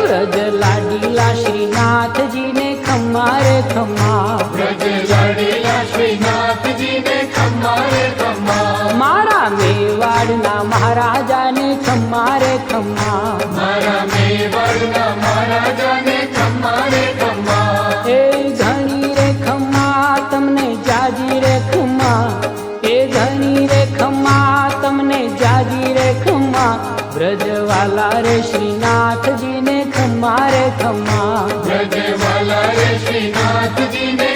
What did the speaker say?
વ્રજ લાડીલા શ્રીનાથજીને ખમ્મા રે ખમ્મા, વ્રજ લાડીલા શ્રીનાથજીને ખમ્મા રે ખમ્મા, મારા મેવાડના મહારાજાને ખમ્મા રે ખમ્મા, મારા મેવાડના મહારાજાને ખમ્મા રે ખમ્મા, એ ઘણી રે ખમ્મા તમને જાજી રે ખમ્મા, એ ઘણી રે ખમ્મા તમને જાજી રે ખમ્મા, વ્રજવાલા રે શ્રીનાથજીને ખમ્મા રે ખમ્મા, વ્રજવાલા રે શ્રીનાથજીને